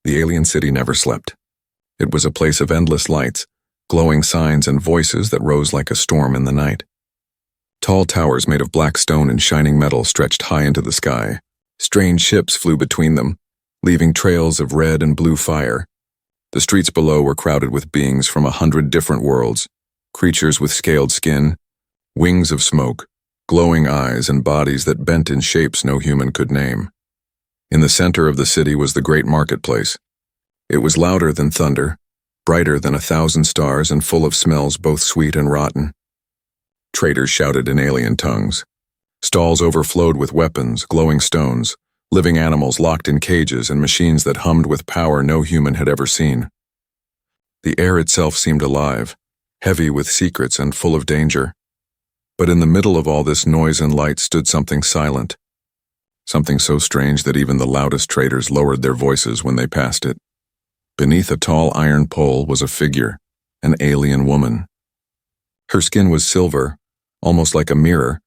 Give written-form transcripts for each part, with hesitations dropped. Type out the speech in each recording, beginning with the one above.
The alien city never slept. It was a place of endless lights, glowing signs and voices that rose like a storm in the night. Tall towers made of black stone and shining metal stretched high into the sky. Strange ships flew between them, leaving trails of red and blue fire. The streets below were crowded with beings from 100 different worlds, creatures with scaled skin, wings of smoke, glowing eyes, and bodies that bent in shapes no human could name. In the center of the city was the great marketplace. It was louder than thunder, brighter than 1,000 stars, and full of smells both sweet and rotten. Traders shouted in alien tongues. Stalls overflowed with weapons, glowing stones, living animals locked in cages, and machines that hummed with power no human had ever seen. The air itself seemed alive, heavy with secrets and full of danger. But in the middle of all this noise and light stood something silent, something so strange that even the loudest traders lowered their voices when they passed it. Beneath a tall iron pole was a figure, an alien woman. Her skin was silver, almost like a mirror,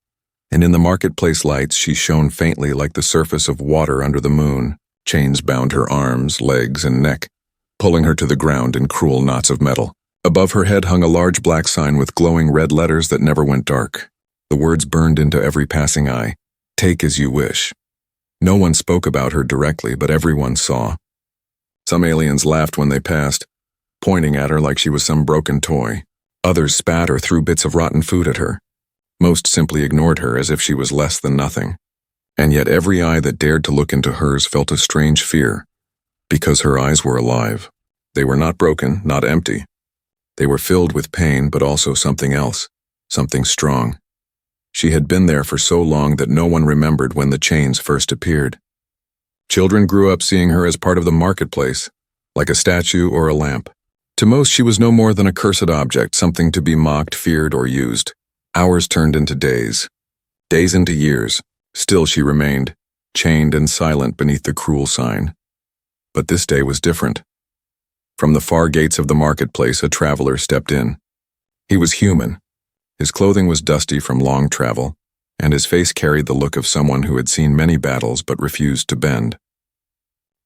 and in the marketplace lights she shone faintly like the surface of water under the moon. Chains bound her arms, legs, and neck, pulling her to the ground in cruel knots of metal. Above her head hung a large black sign with glowing red letters that never went dark. The words burned into every passing eye. "Take as you wish." No one spoke about her directly, but everyone saw. Some aliens laughed when they passed, pointing at her like she was some broken toy. Others spat or threw bits of rotten food at her. Most simply ignored her as if she was less than nothing. And yet every eye that dared to look into hers felt a strange fear, because her eyes were alive. They were not broken, not empty. They were filled with pain, but also something else, something strong. She had been there for so long that no one remembered when the chains first appeared. Children grew up seeing her as part of the marketplace, like a statue or a lamp. To most, she was no more than a cursed object, something to be mocked, feared, or used. Hours turned into days into years. Still she remained, chained and silent beneath the cruel sign. But this day was different. From the far gates of the marketplace, a traveler stepped in. He was human. His clothing was dusty from long travel, and his face carried the look of someone who had seen many battles but refused to bend.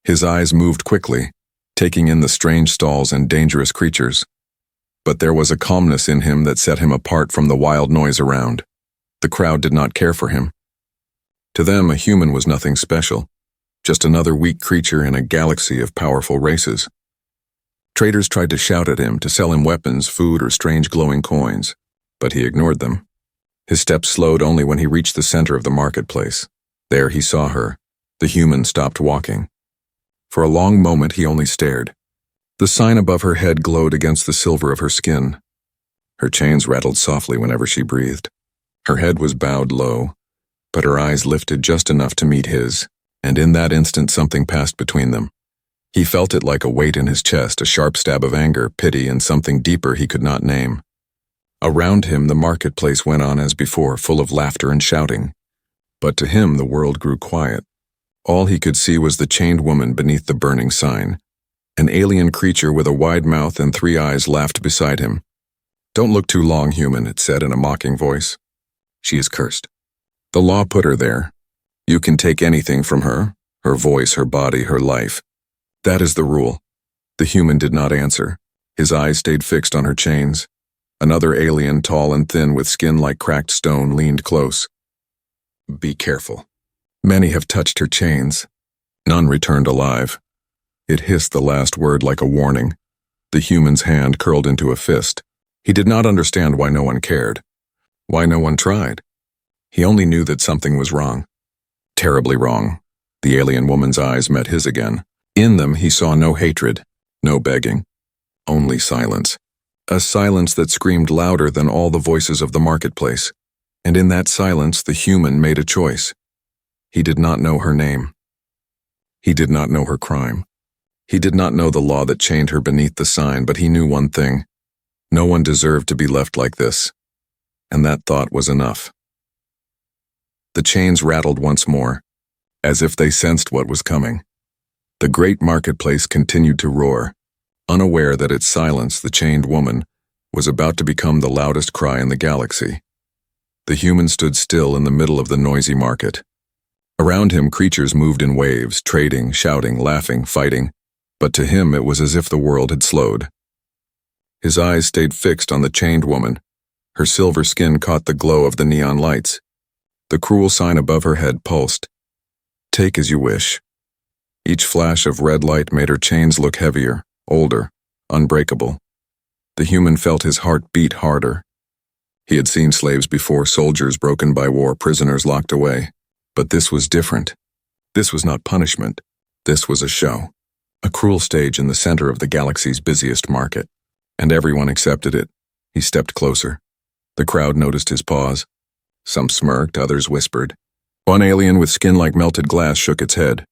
His eyes moved quickly, taking in the strange stalls and dangerous creatures. But there was a calmness in him that set him apart from the wild noise around. The crowd did not care for him. To them, a human was nothing special, just another weak creature in a galaxy of powerful races. Traders tried to shout at him, to sell him weapons, food, or strange glowing coins, but he ignored them. His steps slowed only when he reached the center of the marketplace. There he saw her. The human stopped walking. For a long moment he only stared. The sign above her head glowed against the silver of her skin. Her chains rattled softly whenever she breathed. Her head was bowed low, but her eyes lifted just enough to meet his, and in that instant something passed between them. He felt it like a weight in his chest, a sharp stab of anger, pity, and something deeper he could not name. Around him the marketplace went on as before, full of laughter and shouting. But to him the world grew quiet. All he could see was the chained woman beneath the burning sign. An alien creature with a wide mouth and 3 eyes laughed beside him. "Don't look too long, human," it said in a mocking voice. "She is cursed. The law put her there. You can take anything from her, her voice, her body, her life. That is the rule." The human did not answer. His eyes stayed fixed on her chains. Another alien, tall and thin with skin like cracked stone, leaned close. "Be careful. Many have touched her chains. None returned alive." It hissed the last word like a warning. The human's hand curled into a fist. He did not understand why no one cared, why no one tried. He only knew that something was wrong. Terribly wrong. The alien woman's eyes met his again. In them he saw no hatred, no begging, only silence. A silence that screamed louder than all the voices of the marketplace. And in that silence the human made a choice. He did not know her name. He did not know her crime. He did not know the law that chained her beneath the sign, but he knew one thing. No one deserved to be left like this. And that thought was enough. The chains rattled once more, as if they sensed what was coming. The great marketplace continued to roar, unaware that its silence, the chained woman, was about to become the loudest cry in the galaxy. The human stood still in the middle of the noisy market. Around him, creatures moved in waves, trading, shouting, laughing, fighting. but to him it was as if the world had slowed. His eyes stayed fixed on the chained woman. Her silver skin caught the glow of the neon lights. The cruel sign above her head pulsed. Take as you wish. Each flash of red light made her chains look heavier, older, unbreakable. The human felt his heart beat harder. He had seen slaves before, soldiers broken by war, prisoners locked away. But this was different. This was not punishment. This was a show. A cruel stage in the center of the galaxy's busiest market. And everyone accepted it. He stepped closer. The crowd noticed his pause. Some smirked, others whispered. One alien with skin like melted glass shook its head.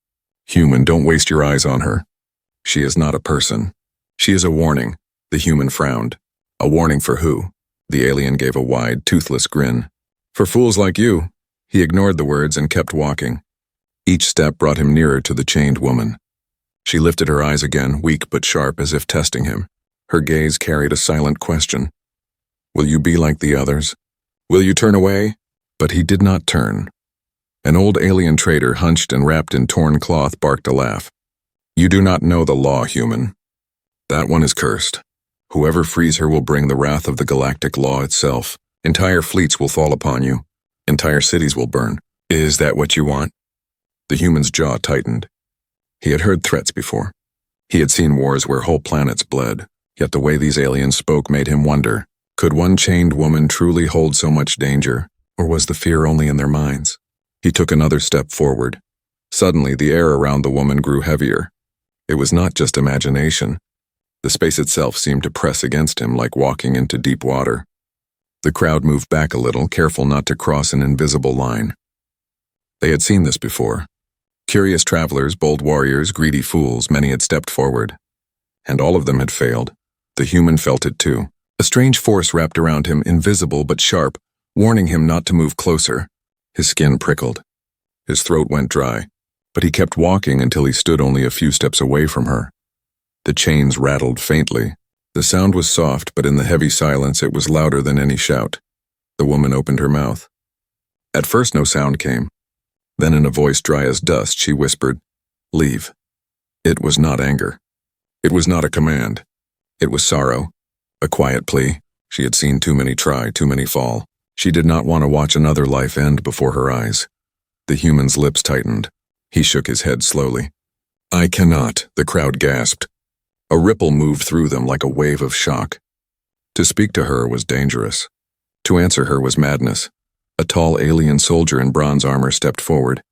Human, don't waste your eyes on her. She is not a person. She is a warning. The human frowned. A warning for who? The alien gave a wide, toothless grin. For fools like you. He ignored the words and kept walking. Each step brought him nearer to the chained woman. She lifted her eyes again, weak but sharp, as if testing him. Her gaze carried a silent question. Will you be like the others? Will you turn away? But he did not turn. An old alien trader, hunched and wrapped in torn cloth, barked a laugh. You do not know the law, human. That one is cursed. Whoever frees her will bring the wrath of the galactic law itself. Entire fleets will fall upon you. Entire cities will burn. Is that what you want? The human's jaw tightened. He had heard threats before. He had seen wars where whole planets bled. Yet the way these aliens spoke made him wonder, could one chained woman truly hold so much danger, or was the fear only in their minds? He took another step forward. Suddenly, the air around the woman grew heavier. It was not just imagination. The space itself seemed to press against him like walking into deep water. The crowd moved back a little, careful not to cross an invisible line. They had seen this before. Curious travelers, bold warriors, greedy fools, many had stepped forward. And all of them had failed. The human felt it too. A strange force wrapped around him, invisible but sharp, warning him not to move closer. His skin prickled. His throat went dry. But he kept walking until he stood only a few steps away from her. The chains rattled faintly. The sound was soft, but in the heavy silence it was louder than any shout. The woman opened her mouth. At first no sound came. Then in a voice dry as dust, she whispered, Leave. It was not anger. It was not a command. It was sorrow. A quiet plea. She had seen too many try, too many fall. She did not want to watch another life end before her eyes. The human's lips tightened. He shook his head slowly. I cannot, the crowd gasped. A ripple moved through them like a wave of shock. To speak to her was dangerous. To answer her was madness. A tall alien soldier in bronze armor stepped forward,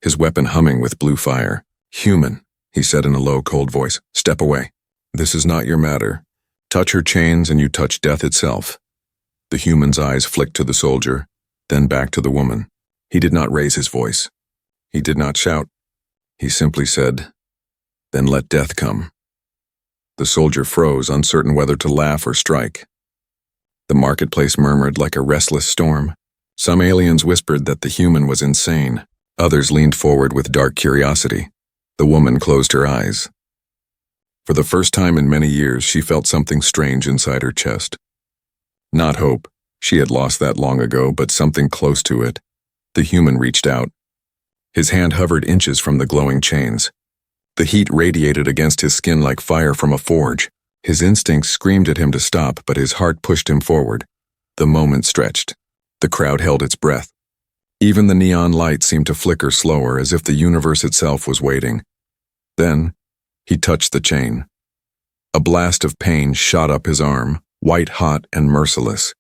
his weapon humming with blue fire. Human, he said in a low, cold voice, step away. This is not your matter. Touch her chains and you touch death itself. The human's eyes flicked to the soldier, then back to the woman. He did not raise his voice. He did not shout. He simply said, Then let death come. The soldier froze, uncertain whether to laugh or strike. The marketplace murmured like a restless storm. Some aliens whispered that the human was insane. Others leaned forward with dark curiosity. The woman closed her eyes. For the first time in many years, she felt something strange inside her chest. Not hope. She had lost that long ago, but something close to it. The human reached out. His hand hovered inches from the glowing chains. The heat radiated against his skin like fire from a forge. His instincts screamed at him to stop, but his heart pushed him forward. The moment stretched. The crowd held its breath. Even the neon light seemed to flicker slower, as if the universe itself was waiting. Then, he touched the chain. A blast of pain shot up his arm, white-hot and merciless.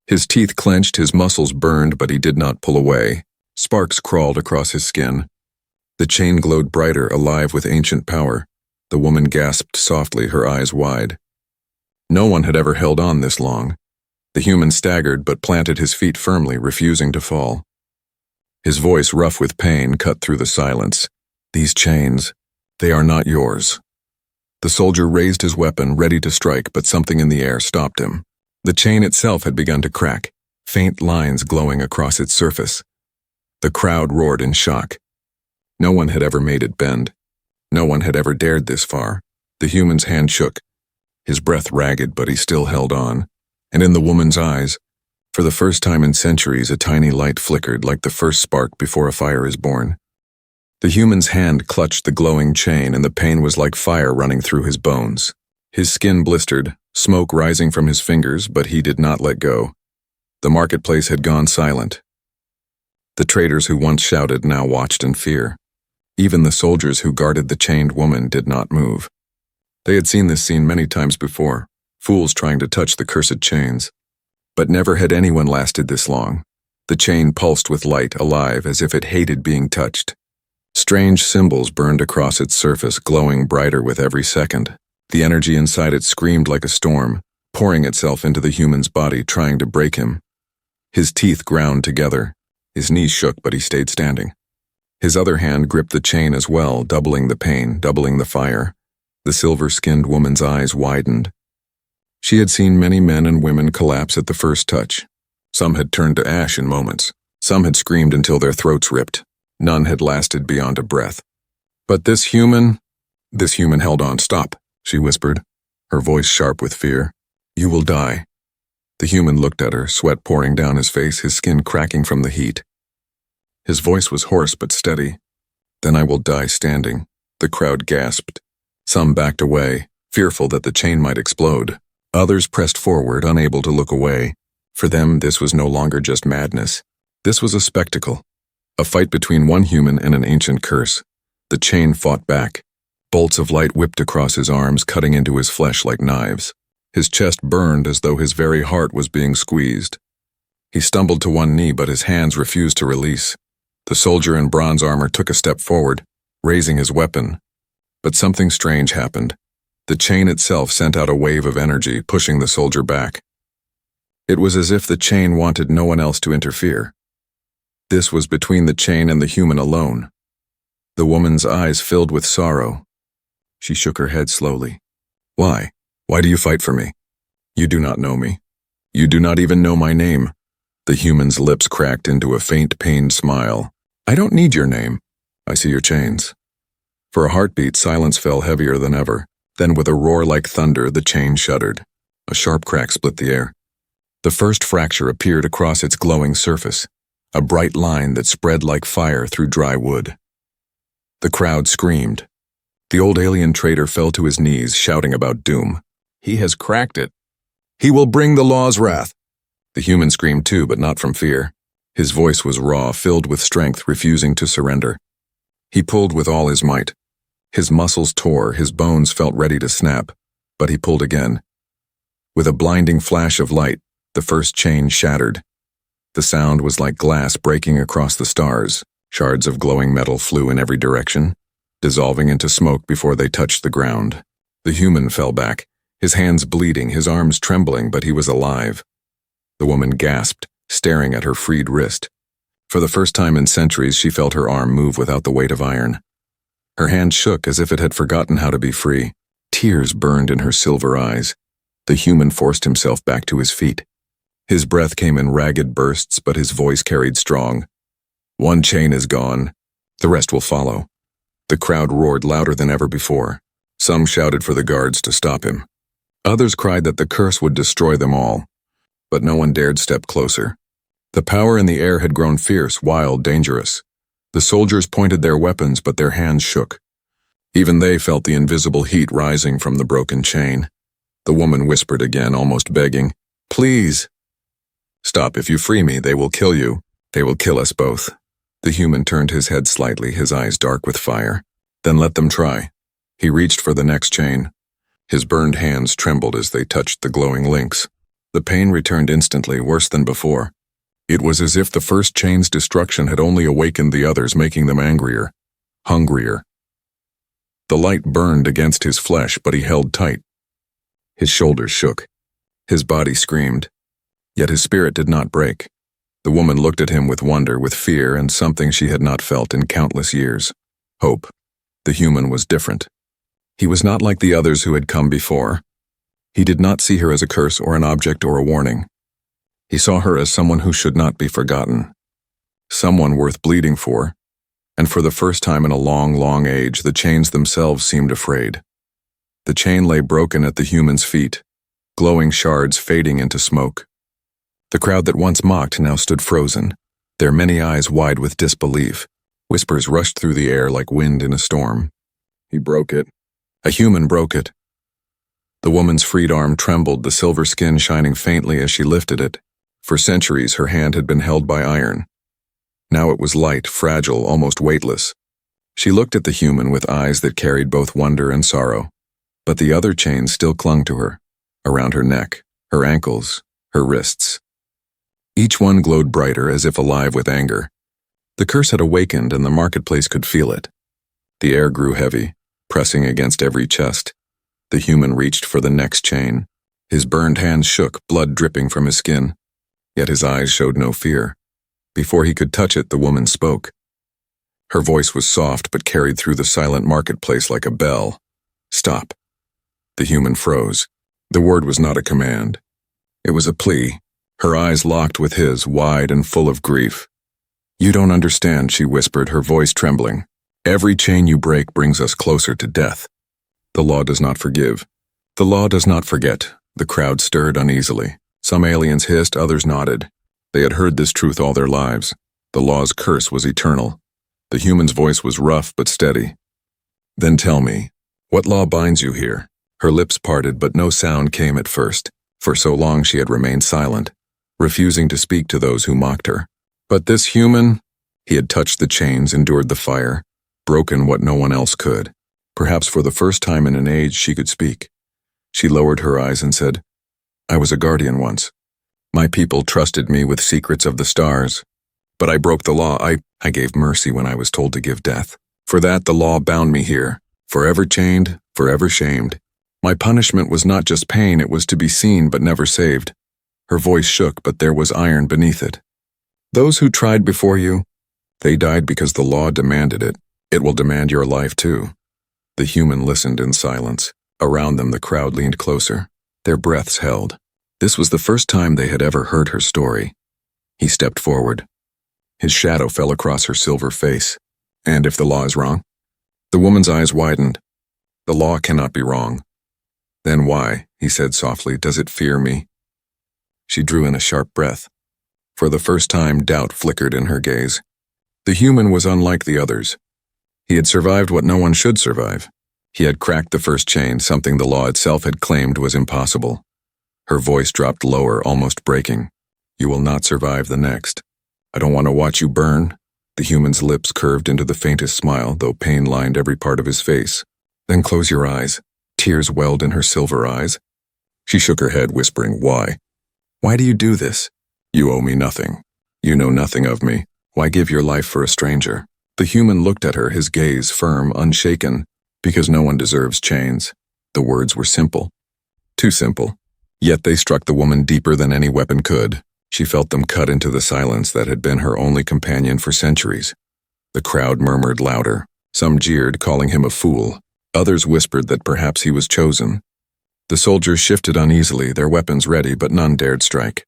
His teeth clenched, his muscles burned, but he did not pull away. Sparks crawled across his skin. The chain glowed brighter, alive with ancient power. The woman gasped softly, her eyes wide. No one had ever held on this long. The human staggered but planted his feet firmly, refusing to fall. His voice, rough with pain, cut through the silence. These chains, they are not yours. The soldier raised his weapon, ready to strike, but something in the air stopped him. The chain itself had begun to crack, faint lines glowing across its surface. The crowd roared in shock. No one had ever made it bend. No one had ever dared this far. The human's hand shook, his breath ragged, but he still held on. And in the woman's eyes, for the first time in centuries, a tiny light flickered like the first spark before a fire is born. The human's hand clutched the glowing chain, and the pain was like fire running through his bones. His skin blistered, smoke rising from his fingers, but he did not let go. The marketplace had gone silent. The traders who once shouted now watched in fear. Even the soldiers who guarded the chained woman did not move. They had seen this scene many times before, fools trying to touch the cursed chains. But never had anyone lasted this long. The chain pulsed with light, alive, as if it hated being touched. Strange symbols burned across its surface, glowing brighter with every second. The energy inside it screamed like a storm, pouring itself into the human's body, trying to break him. His teeth ground together. His knees shook, but he stayed standing. His other hand gripped the chain as well, doubling the pain, doubling the fire. The silver-skinned woman's eyes widened. She had seen many men and women collapse at the first touch. Some had turned to ash in moments. Some had screamed until their throats ripped. None had lasted beyond a breath. But this human held on. "Stop," she whispered, her voice sharp with fear. "You will die." The human looked at her, sweat pouring down his face, his skin cracking from the heat. His voice was hoarse but steady. "Then I will die standing." The crowd gasped. Some backed away, fearful that the chain might explode. Others pressed forward, unable to look away. For them, this was no longer just madness. This was a spectacle. A fight between one human and an ancient curse. The chain fought back. Bolts of light whipped across his arms, cutting into his flesh like knives. His chest burned as though his very heart was being squeezed. He stumbled to one knee, but his hands refused to release. The soldier in bronze armor took a step forward, raising his weapon. But something strange happened. The chain itself sent out a wave of energy, pushing the soldier back. It was as if the chain wanted no one else to interfere. This was between the chain and the human alone. The woman's eyes filled with sorrow. She shook her head slowly. "Why? Why do you fight for me? You do not know me. You do not even know my name." The human's lips cracked into a faint, pained smile. "I don't need your name. I see your chains." For a heartbeat, silence fell heavier than ever. Then with a roar like thunder, the chain shuddered. A sharp crack split the air. The first fracture appeared across its glowing surface, a bright line that spread like fire through dry wood. The crowd screamed. The old alien trader fell to his knees, shouting about doom. "He has cracked it. He will bring the law's wrath." The human screamed too, but not from fear. His voice was raw, filled with strength, refusing to surrender. He pulled with all his might. His muscles tore, his bones felt ready to snap, but he pulled again. With a blinding flash of light, the first chain shattered. The sound was like glass breaking across the stars. Shards of glowing metal flew in every direction, dissolving into smoke before they touched the ground. The human fell back, his hands bleeding, his arms trembling, but he was alive. The woman gasped, staring at her freed wrist. For the first time in centuries, she felt her arm move without the weight of iron. Her hand shook as if it had forgotten how to be free. Tears burned in her silver eyes. The human forced himself back to his feet. His breath came in ragged bursts, but his voice carried strong. "One chain is gone. The rest will follow." The crowd roared louder than ever before. Some shouted for the guards to stop him. Others cried that the curse would destroy them all. But no one dared step closer. The power in the air had grown fierce, wild, dangerous. The soldiers pointed their weapons, but their hands shook. Even they felt the invisible heat rising from the broken chain. The woman whispered again, almost begging, "Please." "Stop. If you free me, they will kill you. They will kill us both." The human turned his head slightly, his eyes dark with fire. "Then let them try." He reached for the next chain. His burned hands trembled as they touched the glowing links. The pain returned instantly, worse than before. It was as if the first chain's destruction had only awakened the others, making them angrier, hungrier. The light burned against his flesh, but he held tight. His shoulders shook. His body screamed. Yet his spirit did not break. The woman looked at him with wonder, with fear, and something she had not felt in countless years. Hope. The human was different. He was not like the others who had come before. He did not see her as a curse or an object or a warning. He saw her as someone who should not be forgotten. Someone worth bleeding for. And for the first time in a long, long age, the chains themselves seemed afraid. The chain lay broken at the human's feet, glowing shards fading into smoke. The crowd that once mocked now stood frozen, their many eyes wide with disbelief. Whispers rushed through the air like wind in a storm. He broke it. A human broke it. The woman's freed arm trembled, the silver skin shining faintly as she lifted it. For centuries, her hand had been held by iron. Now it was light, fragile, almost weightless. She looked at the human with eyes that carried both wonder and sorrow. But the other chains still clung to her, around her neck, her ankles, her wrists. Each one glowed brighter, as if alive with anger. The curse had awakened, and the marketplace could feel it. The air grew heavy, pressing against every chest. The human reached for the next chain. His burned hands shook, blood dripping from his skin. Yet his eyes showed no fear. Before he could touch it, the woman spoke. Her voice was soft but carried through the silent marketplace like a bell. Stop. The human froze. The word was not a command. It was a plea. Her eyes locked with his, wide and full of grief. You don't understand, she whispered, her voice trembling. Every chain you break brings us closer to death. The law does not forgive. The law does not forget. The crowd stirred uneasily. Some aliens hissed, others nodded. They had heard this truth all their lives. The law's curse was eternal. The human's voice was rough but steady. Then tell me, what law binds you here? Her lips parted, but no sound came at first. For so long she had remained silent, refusing to speak to those who mocked her. But this human, he had touched the chains, endured the fire, broken what no one else could. Perhaps for the first time in an age she could speak. She lowered her eyes and said, I was a guardian once. My people trusted me with secrets of the stars. But I broke the law. I gave mercy when I was told to give death. For that the law bound me here, forever chained, forever shamed. My punishment was not just pain, it was to be seen but never saved. Her voice shook, but there was iron beneath it. Those who tried before you, they died because the law demanded it. It will demand your life too. The human listened in silence. Around them the crowd leaned closer. Their breaths held. This was the first time they had ever heard her story. He stepped forward. His shadow fell across her silver face. And if the law is wrong? The woman's eyes widened. The law cannot be wrong. Then why, he said softly, does it fear me? She drew in a sharp breath. For the first time, doubt flickered in her gaze. The human was unlike the others. He had survived what no one should survive. He had cracked the first chain, something the law itself had claimed was impossible. Her voice dropped lower, almost breaking. You will not survive the next. I don't want to watch you burn. The human's lips curved into the faintest smile, though pain lined every part of his face. Then close your eyes. Tears welled in her silver eyes. She shook her head, whispering, Why? Why do you do this? You owe me nothing. You know nothing of me. Why give your life for a stranger? The human looked at her, his gaze firm, unshaken, because no one deserves chains. The words were simple. Too simple. Yet they struck the woman deeper than any weapon could. She felt them cut into the silence that had been her only companion for centuries. The crowd murmured louder. Some jeered, calling him a fool. Others whispered that perhaps he was chosen. The soldiers shifted uneasily, their weapons ready, but none dared strike.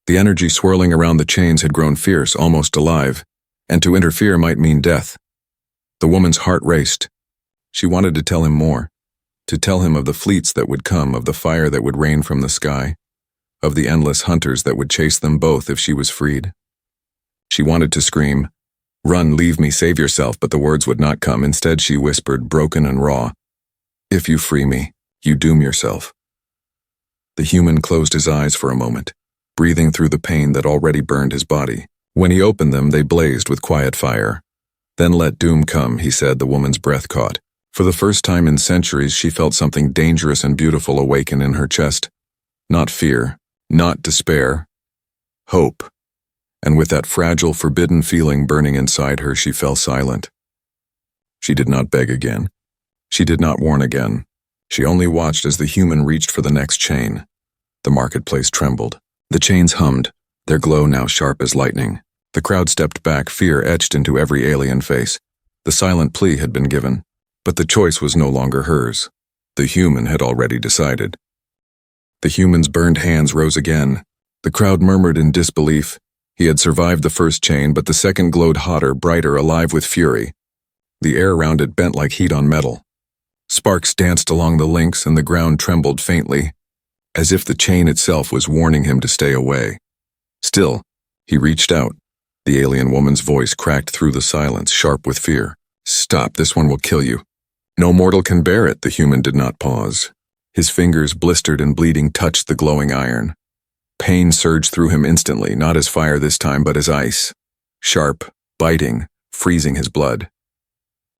The energy swirling around the chains had grown fierce, almost alive, and to interfere might mean death. The woman's heart raced. She wanted to tell him more, to tell him of the fleets that would come, of the fire that would rain from the sky, of the endless hunters that would chase them both if she was freed. She wanted to scream, Run, leave me, save yourself, but the words would not come. Instead, she whispered, broken and raw, If you free me, you doom yourself. The human closed his eyes for a moment, breathing through the pain that already burned his body. When he opened them, they blazed with quiet fire. Then let doom come, he said, the woman's breath caught. For the first time in centuries, she felt something dangerous and beautiful awaken in her chest. Not fear, not despair, hope. And with that fragile, forbidden feeling burning inside her, she fell silent. She did not beg again. She did not warn again. She only watched as the human reached for the next chain. The marketplace trembled. The chains hummed, their glow now sharp as lightning. The crowd stepped back, fear etched into every alien face. The silent plea had been given, but the choice was no longer hers. The human had already decided. The human's burned hands rose again. The crowd murmured in disbelief. He had survived the first chain, but the second glowed hotter, brighter, alive with fury. The air around it bent like heat on metal. Sparks danced along the links, and the ground trembled faintly, as if the chain itself was warning him to stay away. Still, he reached out. The alien woman's voice cracked through the silence, sharp with fear. "Stop, this one will kill you." "No mortal can bear it," the human did not pause. His fingers, blistered and bleeding, touched the glowing iron. Pain surged through him instantly, not as fire this time, but as ice. Sharp, biting, freezing his blood.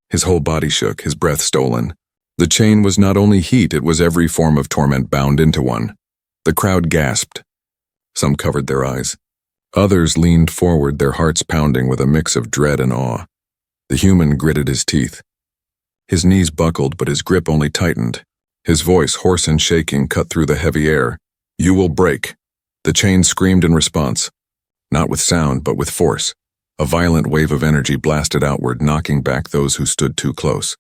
His whole body shook, his breath stolen. The chain was not only heat, it was every form of torment bound into one. The crowd gasped. Some covered their eyes. Others leaned forward, their hearts pounding with a mix of dread and awe. The human gritted his teeth. His knees buckled, but his grip only tightened. His voice, hoarse and shaking, cut through the heavy air. "You will break." The chain screamed in response. Not with sound, but with force. A violent wave of energy blasted outward, knocking back those who stood too close.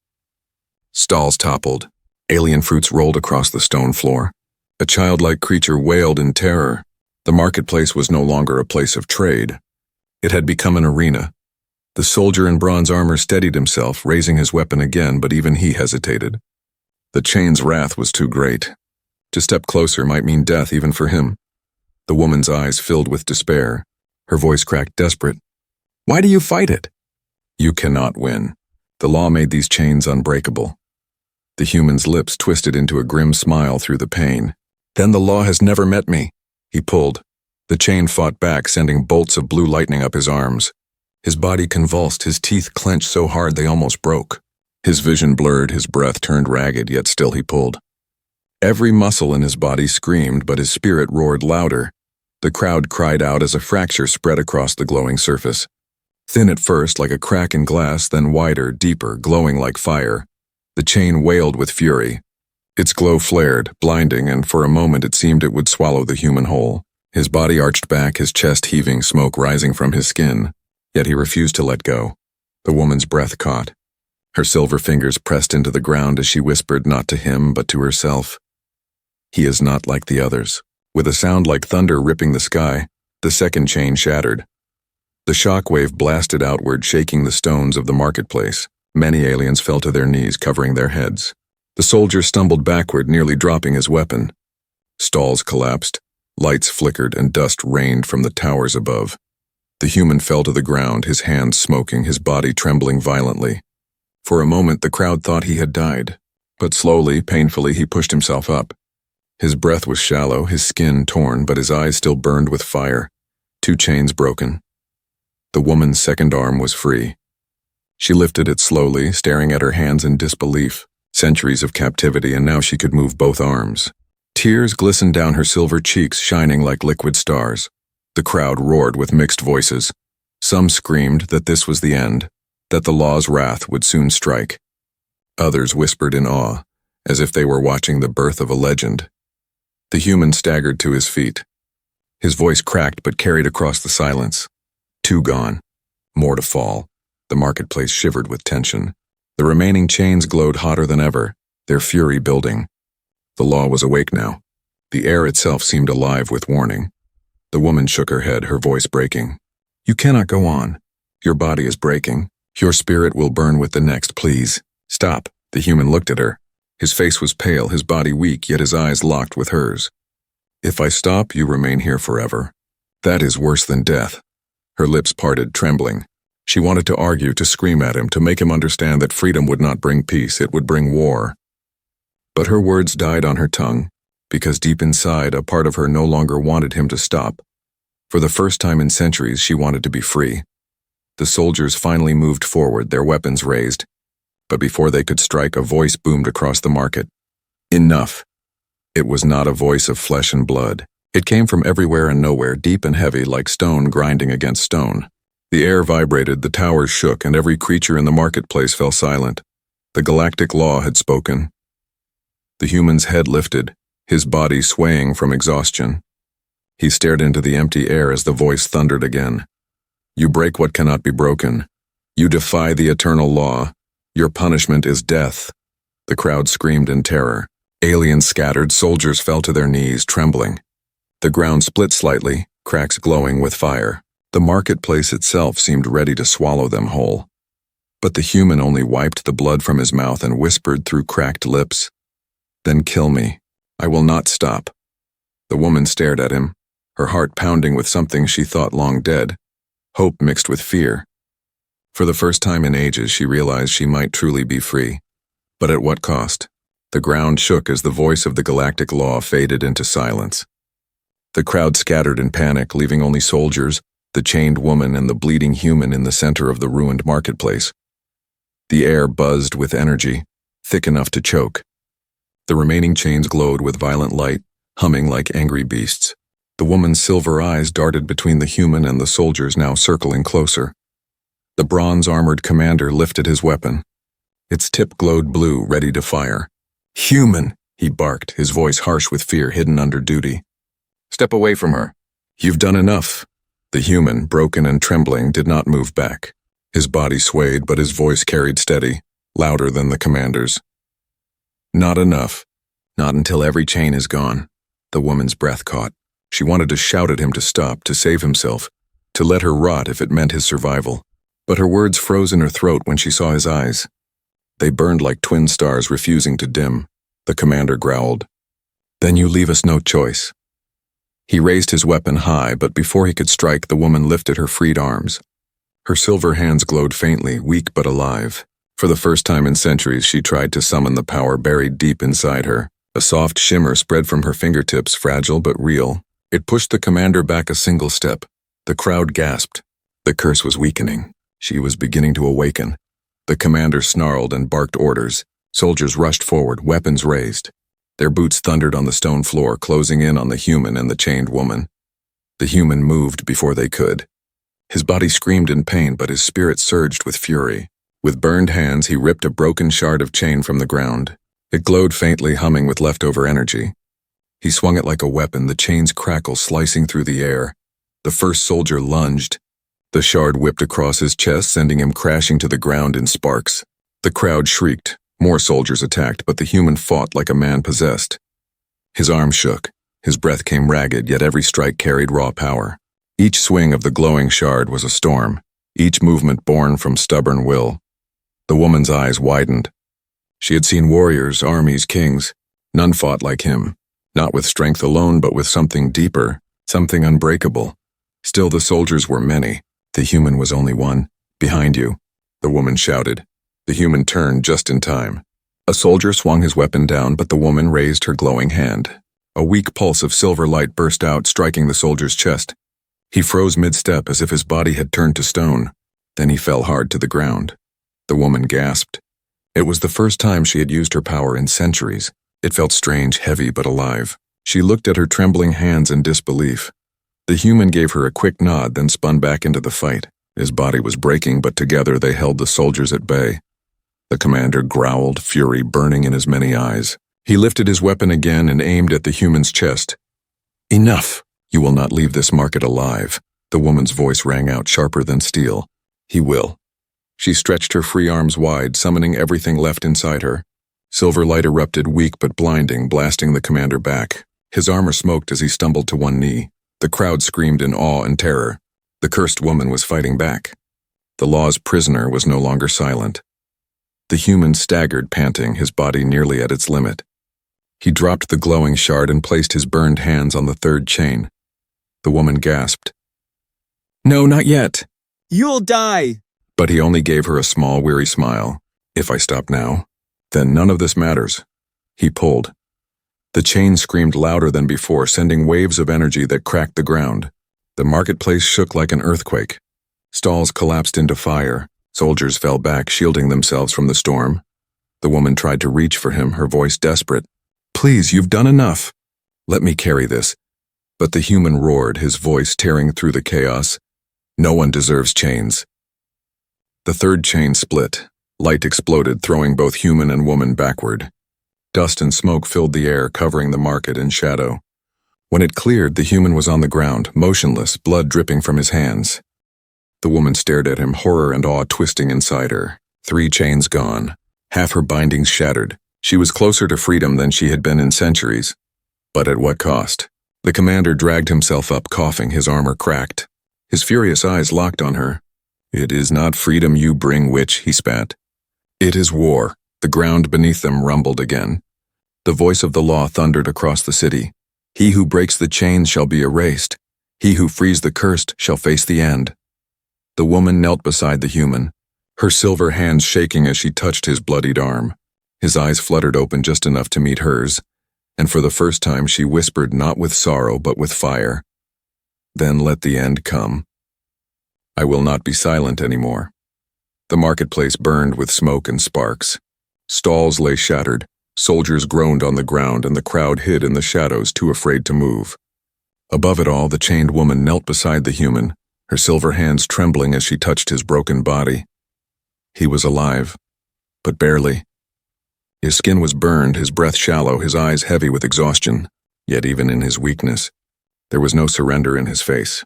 Stalls toppled. Alien fruits rolled across the stone floor. A childlike creature wailed in terror. The marketplace was no longer a place of trade. It had become an arena. The soldier in bronze armor steadied himself, raising his weapon again, but even he hesitated. The chain's wrath was too great. To step closer might mean death even for him. The woman's eyes filled with despair. Her voice cracked, desperate. "Why do you fight it?" "You cannot win. The law made these chains unbreakable." The human's lips twisted into a grim smile through the pain. "Then the law has never met me." He pulled. The chain fought back, sending bolts of blue lightning up his arms. His body convulsed, his teeth clenched so hard they almost broke. His vision blurred, his breath turned ragged, yet still he pulled. Every muscle in his body screamed, but his spirit roared louder. The crowd cried out as a fracture spread across the glowing surface. Thin at first, like a crack in glass, then wider, deeper, glowing like fire. The chain wailed with fury. Its glow flared, blinding, and for a moment it seemed it would swallow the human whole. His body arched back, his chest heaving, smoke rising from his skin. Yet he refused to let go. The woman's breath caught. Her silver fingers pressed into the ground as she whispered not to him, but to herself. "He is not like the others." With a sound like thunder ripping the sky, the second chain shattered. The shockwave blasted outward, shaking the stones of the marketplace. Many aliens fell to their knees, covering their heads. The soldier stumbled backward, nearly dropping his weapon. Stalls collapsed, lights flickered, and dust rained from the towers above. The human fell to the ground, his hands smoking, his body trembling violently. For a moment the crowd thought he had died, but slowly, painfully, he pushed himself up. His breath was shallow, his skin torn, but his eyes still burned with fire. 2 chains broken. The woman's second arm was free. She lifted it slowly, staring at her hands in disbelief. Centuries of captivity, and now she could move both arms. Tears glistened down her silver cheeks, shining like liquid stars. The crowd roared with mixed voices. Some screamed that this was the end, that the law's wrath would soon strike. Others whispered in awe, as if they were watching the birth of a legend. The human staggered to his feet. His voice cracked but carried across the silence. 2 gone. More to fall. The marketplace shivered with tension. The remaining chains glowed hotter than ever, their fury building. The law was awake now. The air itself seemed alive with warning. The woman shook her head, her voice breaking. "You cannot go on. Your body is breaking. Your spirit will burn with the next, please. Stop." The human looked at her. His face was pale, his body weak, yet his eyes locked with hers. "If I stop, you remain here forever. That is worse than death." Her lips parted, trembling. She wanted to argue, to scream at him, to make him understand that freedom would not bring peace, it would bring war. But her words died on her tongue, because deep inside, a part of her no longer wanted him to stop. For the first time in centuries, she wanted to be free. The soldiers finally moved forward, their weapons raised. But before they could strike, a voice boomed across the market. "Enough." It was not a voice of flesh and blood. It came from everywhere and nowhere, deep and heavy, like stone grinding against stone. The air vibrated, the towers shook, and every creature in the marketplace fell silent. The Galactic law had spoken. The human's head lifted, his body swaying from exhaustion. He stared into the empty air as the voice thundered again. "You break what cannot be broken. You defy the eternal law. Your punishment is death." The crowd screamed in terror. Aliens scattered, soldiers fell to their knees, trembling. The ground split slightly, cracks glowing with fire. The marketplace itself seemed ready to swallow them whole. But the human only wiped the blood from his mouth and whispered through cracked lips, "Then kill me. I will not stop." The woman stared at him, her heart pounding with something she thought long dead. hope mixed with fear. For the first time in ages, she realized she might truly be free. But at what cost? The ground shook as the voice of the Galactic law faded into silence. The crowd scattered in panic, leaving only soldiers, the chained woman, and the bleeding human in the center of the ruined marketplace. The air buzzed with energy, thick enough to choke. The remaining chains glowed with violent light, humming like angry beasts. The woman's silver eyes darted between the human and the soldiers now circling closer. The bronze-armored commander lifted his weapon. Its tip glowed blue, ready to fire. "Human!" he barked, his voice harsh with fear hidden under duty. "Step away from her. You've done enough." The human, broken and trembling, did not move back. His body swayed, but his voice carried steady, louder than the commander's. "Not enough. Not until every chain is gone." The woman's breath caught. She wanted to shout at him to stop, to save himself, to let her rot if it meant his survival. But her words froze in her throat when she saw his eyes. They burned like twin stars refusing to dim. The commander growled. "Then you leave us no choice." He raised his weapon high, but before he could strike, the woman lifted her freed arms. Her silver hands glowed faintly, weak but alive. For the first time in centuries, she tried to summon the power buried deep inside her. A soft shimmer spread from her fingertips, fragile but real. It pushed the commander back a single step. The crowd gasped. The curse was weakening. She was beginning to awaken. The commander snarled and barked orders. Soldiers rushed forward, weapons raised. Their boots thundered on the stone floor, closing in on the human and the chained woman. The human moved before they could. His body screamed in pain, but his spirit surged with fury. With burned hands, he ripped a broken shard of chain from the ground. It glowed faintly, humming with leftover energy. He swung it like a weapon, the chain's crackle slicing through the air. The first soldier lunged. The shard whipped across his chest, sending him crashing to the ground in sparks. The crowd shrieked. More soldiers attacked, but the human fought like a man possessed. His arms shook. His breath came ragged, yet every strike carried raw power. Each swing of the glowing shard was a storm, each movement born from stubborn will. The woman's eyes widened. She had seen warriors, armies, kings. None fought like him, not with strength alone, but with something deeper, something unbreakable. Still, the soldiers were many. The human was only one. "Behind you," the woman shouted. The human turned just in time. A soldier swung his weapon down, but the woman raised her glowing hand. A weak pulse of silver light burst out, striking the soldier's chest. He froze mid-step as if his body had turned to stone. Then he fell hard to the ground. The woman gasped. It was the first time she had used her power in centuries. It felt strange, heavy, but alive. She looked at her trembling hands in disbelief. The human gave her a quick nod, then spun back into the fight. His body was breaking, but together they held the soldiers at bay. The commander growled, fury burning in his many eyes. He lifted his weapon again and aimed at the human's chest. "Enough! You will not leave this market alive." The woman's voice rang out sharper than steel. "He will." She stretched her free arms wide, summoning everything left inside her. Silver light erupted, weak but blinding, blasting the commander back. His armor smoked as he stumbled to one knee. The crowd screamed in awe and terror. The cursed woman was fighting back. The law's prisoner was no longer silent. The human staggered, panting, his body nearly at its limit. He dropped the glowing shard and placed his burned hands on the third chain. The woman gasped. "No, not yet." "You'll die!" But he only gave her a small, weary smile. "If I stop now, then none of this matters." He pulled. The chain screamed louder than before, sending waves of energy that cracked the ground. The marketplace shook like an earthquake. Stalls collapsed into fire. Soldiers fell back, shielding themselves from the storm. The woman tried to reach for him, her voice desperate. "Please, you've done enough. Let me carry this." But the human roared, his voice tearing through the chaos. "No one deserves chains." The third chain split. Light exploded, throwing both human and woman backward. Dust and smoke filled the air, covering the market in shadow. When it cleared, the human was on the ground, motionless, blood dripping from his hands. The woman stared at him, horror and awe twisting inside her. 3 chains gone. Half her bindings shattered. She was closer to freedom than she had been in centuries. But at what cost? The commander dragged himself up, coughing, his armor cracked. His furious eyes locked on her. "It is not freedom you bring, witch," he spat. "It is war." The ground beneath them rumbled again. The voice of the law thundered across the city. "He who breaks the chains shall be erased. He who frees the cursed shall face the end." The woman knelt beside the human, her silver hands shaking as she touched his bloodied arm. His eyes fluttered open just enough to meet hers, and for the first time she whispered not with sorrow but with fire. Then let the end come. I will not be silent anymore. The marketplace burned with smoke and sparks. Stalls lay shattered, soldiers groaned on the ground, and the crowd hid in the shadows, too afraid to move. Above it all, the chained woman knelt beside the human, her silver hands trembling as she touched his broken body. He was alive, but barely. His skin was burned, his breath shallow, his eyes heavy with exhaustion. Yet even in his weakness, there was no surrender in his face.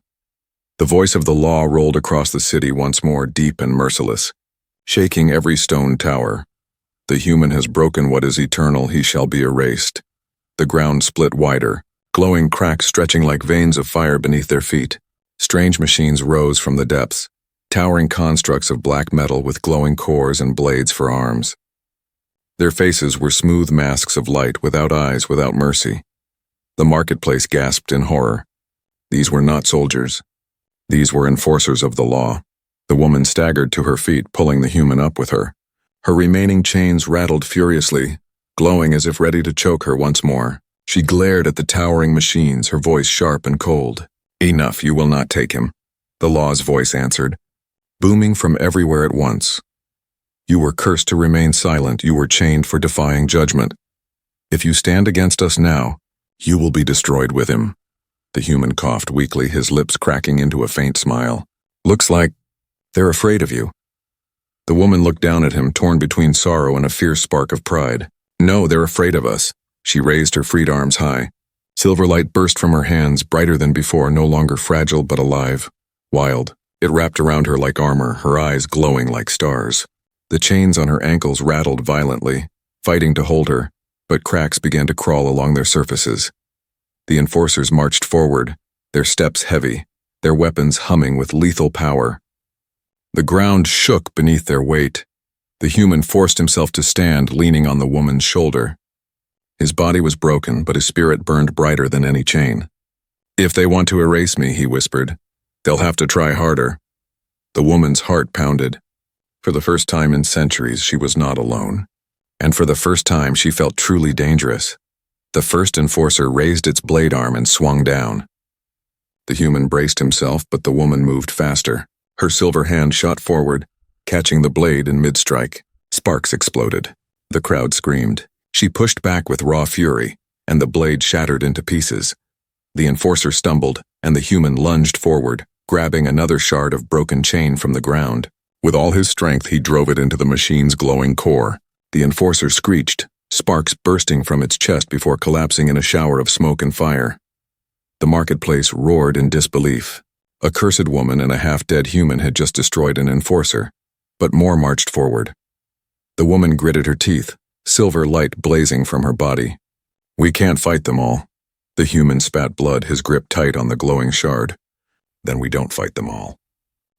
The voice of the law rolled across the city once more, deep and merciless, shaking every stone tower. The human has broken what is eternal, he shall be erased. The ground split wider, glowing cracks stretching like veins of fire beneath their feet. Strange machines rose from the depths, towering constructs of black metal with glowing cores and blades for arms. Their faces were smooth masks of light, without eyes, without mercy. The marketplace gasped in horror. These were not soldiers. These were enforcers of the law. The woman staggered to her feet, pulling the human up with her. Her remaining chains rattled furiously, glowing as if ready to choke her once more. She glared at the towering machines, her voice sharp and cold. Enough, you will not take him, the law's voice answered, booming from everywhere at once. You were cursed to remain silent, you were chained for defying judgment. If you stand against us now, you will be destroyed with him. The human coughed weakly, his lips cracking into a faint smile. Looks like they're afraid of you. The woman looked down at him, torn between sorrow and a fierce spark of pride. No, they're afraid of us. She raised her freed arms high. Silver light burst from her hands, brighter than before, no longer fragile but alive. Wild. It wrapped around her like armor, her eyes glowing like stars. The chains on her ankles rattled violently, fighting to hold her, but cracks began to crawl along their surfaces. The enforcers marched forward, their steps heavy, their weapons humming with lethal power. The ground shook beneath their weight. The human forced himself to stand, leaning on the woman's shoulder. His body was broken, but his spirit burned brighter than any chain. If they want to erase me, he whispered, they'll have to try harder. The woman's heart pounded. For the first time in centuries, she was not alone. And for the first time, she felt truly dangerous. The first enforcer raised its blade arm and swung down. The human braced himself, but the woman moved faster. Her silver hand shot forward, catching the blade in mid-strike. Sparks exploded. The crowd screamed. She pushed back with raw fury, and the blade shattered into pieces. The enforcer stumbled, and the human lunged forward, grabbing another shard of broken chain from the ground. With all his strength, he drove it into the machine's glowing core. The enforcer screeched, sparks bursting from its chest before collapsing in a shower of smoke and fire. The marketplace roared in disbelief. A cursed woman and a half-dead human had just destroyed an enforcer, but more marched forward. The woman gritted her teeth, silver light blazing from her body. We can't fight them all. The human spat blood, his grip tight on the glowing shard. Then we don't fight them all.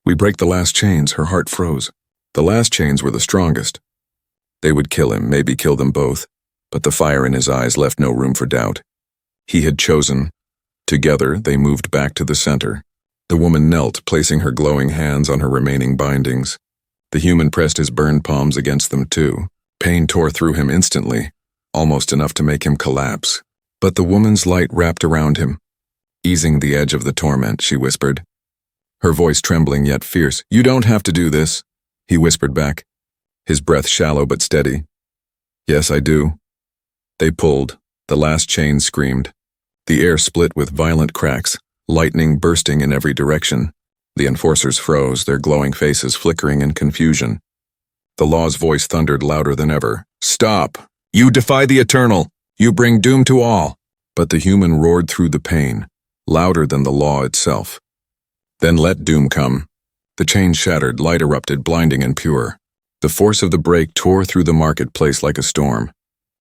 We break the last chains, her heart froze. The last chains were the strongest. They would kill him, maybe kill them both, but the fire in his eyes left no room for doubt. He had chosen. Together, they moved back to the center. The woman knelt, placing her glowing hands on her remaining bindings. The human pressed his burned palms against them too. Pain tore through him instantly, almost enough to make him collapse. But the woman's light wrapped around him. Easing the edge of the torment, she whispered, her voice trembling yet fierce. You don't have to do this, he whispered back, his breath shallow but steady. Yes, I do. They pulled. The last chain screamed. The air split with violent cracks, lightning bursting in every direction. The enforcers froze, their glowing faces flickering in confusion. The law's voice thundered louder than ever. Stop! You defy the eternal! You bring doom to all! But the human roared through the pain, louder than the law itself. Then let doom come. The chain shattered, light erupted, blinding and pure. The force of the break tore through the marketplace like a storm.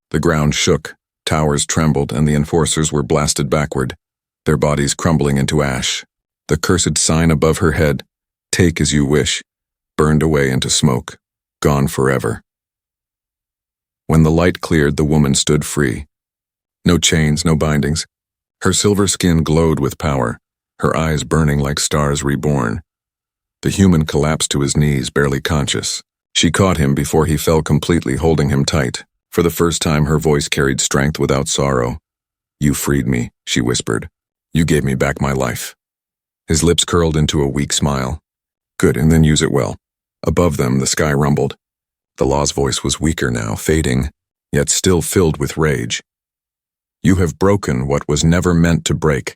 The ground shook, towers trembled, and the enforcers were blasted backward, their bodies crumbling into ash. The cursed sign above her head, take as you wish, burned away into smoke, gone forever. When the light cleared, the woman stood free. No chains, no bindings. Her silver skin glowed with power, her eyes burning like stars reborn. The human collapsed to his knees, barely conscious. She caught him before he fell completely, holding him tight. For the first time, her voice carried strength without sorrow. "You freed me," she whispered. "You gave me back my life." His lips curled into a weak smile. "Good, and then use it well." Above them, the sky rumbled. The law's voice was weaker now, fading, yet still filled with rage. "You have broken what was never meant to break.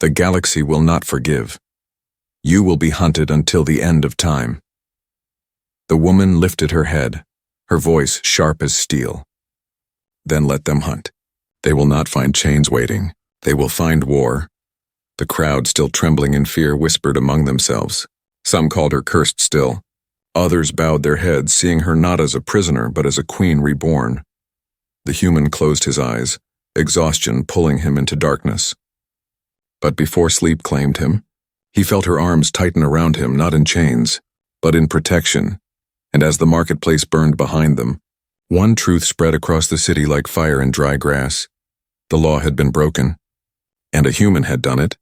The galaxy will not forgive. You will be hunted until the end of time." The woman lifted her head, her voice sharp as steel. "Then let them hunt. They will not find chains waiting. They will find war." The crowd, still trembling in fear, whispered among themselves. Some called her cursed still. Others bowed their heads, seeing her not as a prisoner, but as a queen reborn. The human closed his eyes, exhaustion pulling him into darkness. But before sleep claimed him, he felt her arms tighten around him, not in chains, but in protection. And as the marketplace burned behind them, one truth spread across the city like fire in dry grass. The law had been broken, and a human had done it.